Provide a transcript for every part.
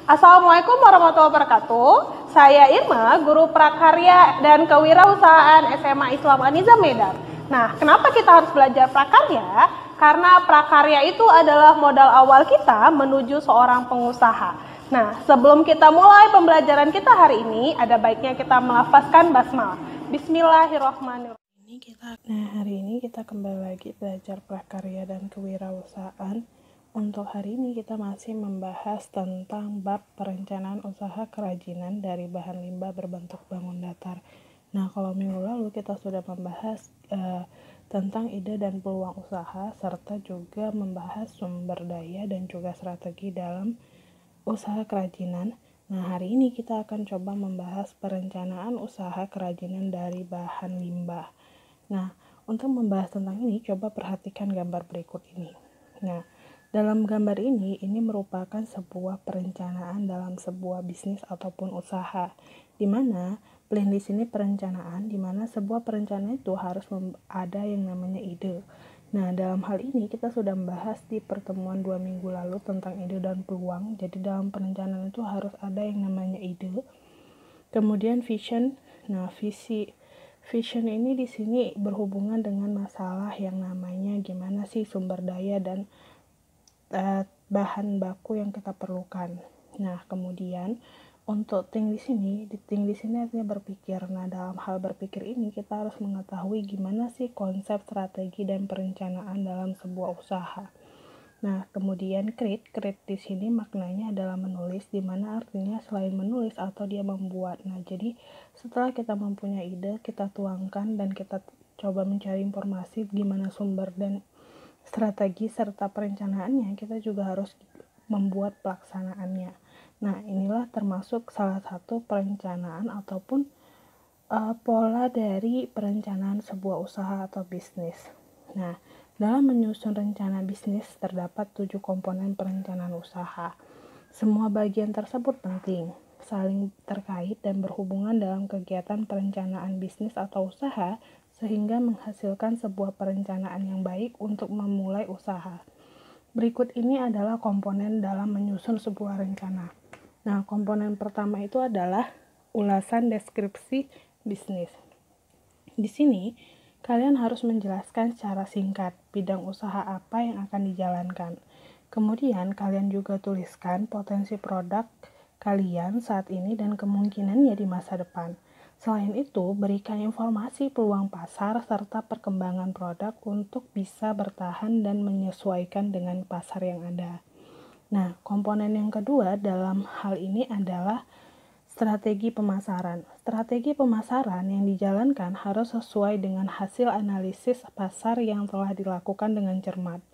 Assalamualaikum warahmatullahi wabarakatuh. Saya Irma, guru prakarya dan kewirausahaan SMA Islam An-Nizam Medan. Nah, kenapa kita harus belajar prakarya? Karena prakarya itu adalah modal awal kita menuju seorang pengusaha. Nah, sebelum kita mulai pembelajaran kita hari ini, ada baiknya kita melafazkan basmalah. Bismillahirrahmanirrahim. Hari ini kita kembali lagi belajar prakarya dan kewirausahaan. Untuk hari ini kita masih membahas tentang bab perencanaan usaha kerajinan dari bahan limbah berbentuk bangun datar. Nah, kalau minggu lalu kita sudah membahas tentang ide dan peluang usaha, serta juga membahas sumber daya dan juga strategi dalam usaha kerajinan. Nah, hari ini kita akan coba membahas perencanaan usaha kerajinan dari bahan limbah. Nah, untuk membahas tentang ini, coba perhatikan gambar berikut ini. Nah, dalam gambar ini merupakan sebuah perencanaan dalam sebuah bisnis ataupun usaha, di mana plan di sini perencanaan, di mana sebuah perencanaan itu harus ada yang namanya ide. Nah, dalam hal ini kita sudah membahas di pertemuan 2 minggu lalu tentang ide dan peluang. Jadi dalam perencanaan itu harus ada yang namanya ide. Kemudian vision. Nah, vision ini di sini berhubungan dengan masalah yang namanya gimana sih sumber daya dan bahan baku yang kita perlukan. Nah, kemudian untuk think di sini artinya berpikir. Nah, dalam hal berpikir ini kita harus mengetahui gimana sih konsep, strategi dan perencanaan dalam sebuah usaha. Nah, kemudian create di sini maknanya adalah menulis, di mana artinya selain menulis atau dia membuat. Nah, jadi setelah kita mempunyai ide, kita tuangkan dan kita coba mencari informasi gimana sumber dan strategi serta perencanaannya, kita juga harus membuat pelaksanaannya. Nah, inilah termasuk salah satu perencanaan ataupun pola dari perencanaan sebuah usaha atau bisnis. Nah, dalam menyusun rencana bisnis terdapat 7 komponen perencanaan usaha. Semua bagian tersebut penting, saling terkait dan berhubungan dalam kegiatan perencanaan bisnis atau usaha sehingga menghasilkan sebuah perencanaan yang baik untuk memulai usaha. Berikut ini adalah komponen dalam menyusun sebuah rencana. Nah, komponen pertama itu adalah ulasan deskripsi bisnis. Di sini, kalian harus menjelaskan secara singkat bidang usaha apa yang akan dijalankan. Kemudian, kalian juga tuliskan potensi produk kalian saat ini dan kemungkinannya di masa depan. Selain itu, berikan informasi peluang pasar serta perkembangan produk untuk bisa bertahan dan menyesuaikan dengan pasar yang ada. Nah, komponen yang kedua dalam hal ini adalah strategi pemasaran. Strategi pemasaran yang dijalankan harus sesuai dengan hasil analisis pasar yang telah dilakukan dengan cermat.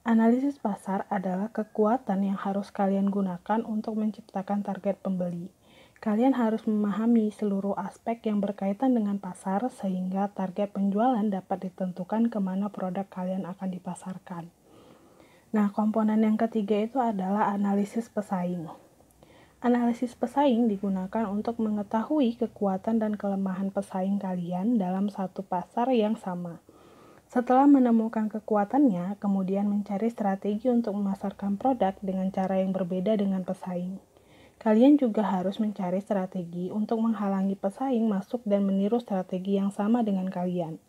Analisis pasar adalah kekuatan yang harus kalian gunakan untuk menciptakan target pembeli. Kalian harus memahami seluruh aspek yang berkaitan dengan pasar sehingga target penjualan dapat ditentukan kemana produk kalian akan dipasarkan. Nah, komponen yang ketiga itu adalah analisis pesaing. Analisis pesaing digunakan untuk mengetahui kekuatan dan kelemahan pesaing kalian dalam satu pasar yang sama. Setelah menemukan kekuatannya, kemudian mencari strategi untuk memasarkan produk dengan cara yang berbeda dengan pesaing. Kalian juga harus mencari strategi untuk menghalangi pesaing masuk dan meniru strategi yang sama dengan kalian.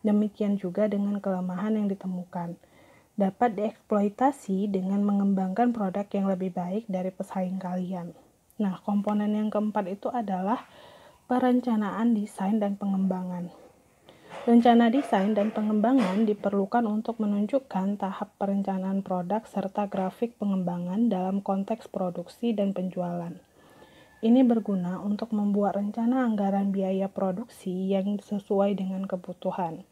Demikian juga dengan kelemahan yang ditemukan. Dapat dieksploitasi dengan mengembangkan produk yang lebih baik dari pesaing kalian. Nah, komponen yang keempat itu adalah perencanaan desain dan pengembangan. Rencana desain dan pengembangan diperlukan untuk menunjukkan tahap perencanaan produk serta grafik pengembangan dalam konteks produksi dan penjualan. Ini berguna untuk membuat rencana anggaran biaya produksi yang sesuai dengan kebutuhan.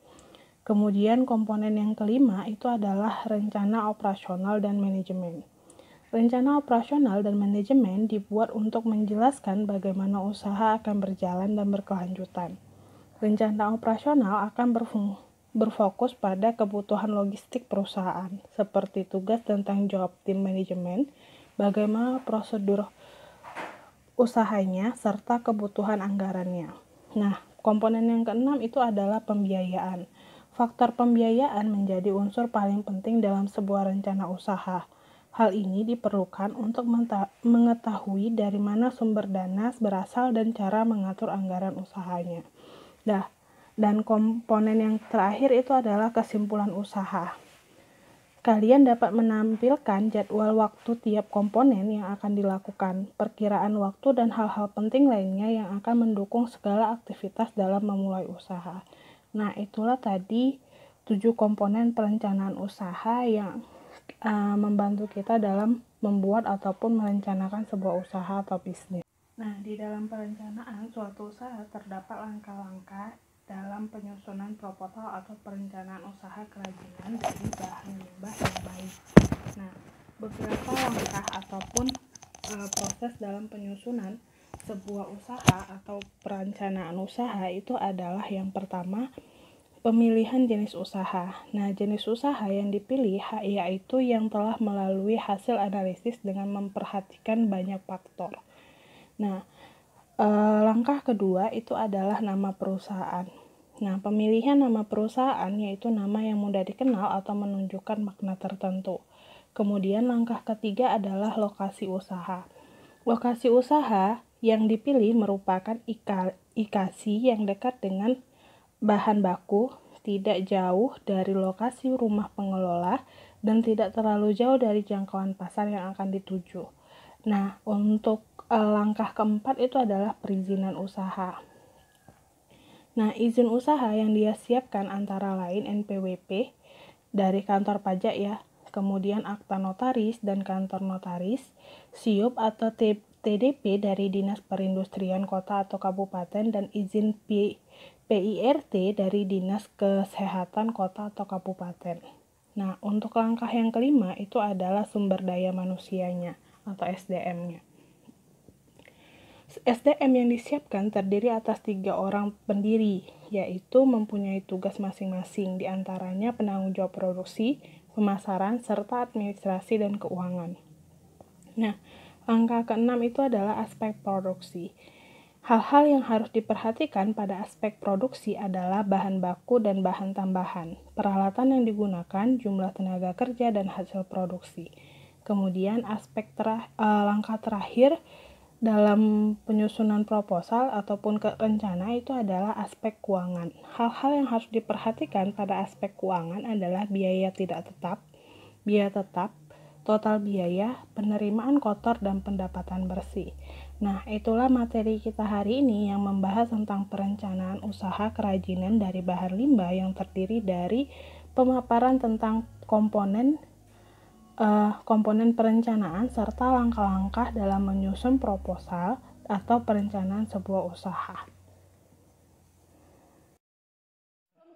Kemudian komponen yang kelima itu adalah rencana operasional dan manajemen. Rencana operasional dan manajemen dibuat untuk menjelaskan bagaimana usaha akan berjalan dan berkelanjutan. Rencana operasional akan berfokus pada kebutuhan logistik perusahaan, seperti tugas dan tanggung jawab tim manajemen, bagaimana prosedur usahanya, serta kebutuhan anggarannya. Nah, komponen yang keenam itu adalah pembiayaan. Faktor pembiayaan menjadi unsur paling penting dalam sebuah rencana usaha. Hal ini diperlukan untuk mengetahui dari mana sumber dana berasal dan cara mengatur anggaran usahanya. Dan komponen yang terakhir itu adalah kesimpulan usaha. Kalian dapat menampilkan jadwal waktu tiap komponen yang akan dilakukan, perkiraan waktu, dan hal-hal penting lainnya yang akan mendukung segala aktivitas dalam memulai usaha. Nah, itulah tadi 7 komponen perencanaan usaha yang membantu kita dalam membuat ataupun merencanakan sebuah usaha atau bisnis. Nah, di dalam perencanaan suatu usaha terdapat langkah-langkah dalam penyusunan proposal atau perencanaan usaha kerajinan dari bahan limbah yang baik. Nah, beberapa langkah ataupun proses dalam penyusunan sebuah usaha atau perencanaan usaha itu adalah yang pertama, pemilihan jenis usaha. Nah, jenis usaha yang dipilih yaitu yang telah melalui hasil analisis dengan memperhatikan banyak faktor. Nah, langkah kedua itu adalah nama perusahaan. Nah, pemilihan nama perusahaan yaitu nama yang mudah dikenal atau menunjukkan makna tertentu. Kemudian langkah ketiga adalah lokasi usaha. Lokasi usaha yang dipilih merupakan ikasi yang dekat dengan bahan baku, tidak jauh dari lokasi rumah pengelola, dan tidak terlalu jauh dari jangkauan pasar yang akan dituju. Nah, untuk langkah keempat itu adalah perizinan usaha. Nah, izin usaha yang dia siapkan antara lain NPWP dari kantor pajak ya, kemudian akta notaris dan kantor notaris, SIUP atau TDP dari Dinas Perindustrian Kota atau Kabupaten, dan izin PIRT dari Dinas Kesehatan Kota atau Kabupaten. Nah, untuk langkah yang kelima itu adalah sumber daya manusianya atau SDM-nya. SDM yang disiapkan terdiri atas 3 orang pendiri, yaitu mempunyai tugas masing-masing, diantaranya penanggung jawab produksi, pemasaran, serta administrasi dan keuangan. Nah, langkah keenam itu adalah aspek produksi. Hal-hal yang harus diperhatikan pada aspek produksi adalah bahan baku dan bahan tambahan, peralatan yang digunakan, jumlah tenaga kerja, dan hasil produksi. Kemudian langkah terakhir dalam penyusunan proposal ataupun rencana itu adalah aspek keuangan. Hal-hal yang harus diperhatikan pada aspek keuangan adalah biaya tidak tetap, biaya tetap, total biaya, penerimaan kotor, dan pendapatan bersih. Nah, itulah materi kita hari ini yang membahas tentang perencanaan usaha kerajinan dari bahan limbah yang terdiri dari pemaparan tentang komponen perencanaan serta langkah-langkah dalam menyusun proposal atau perencanaan sebuah usaha.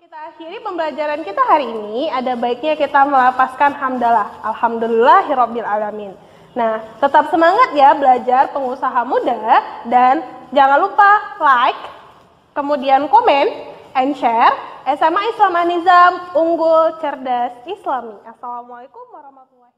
Kita akhiri pembelajaran kita hari ini, ada baiknya kita melafazkan hamdalah. Alhamdulillahirabbil alamin. Nah, tetap semangat ya belajar pengusaha muda, dan jangan lupa like, kemudian komen, and share. SMA Islam An-Nizam, unggul, cerdas, Islami. Assalamualaikum warahmatullahi wabarakatuh.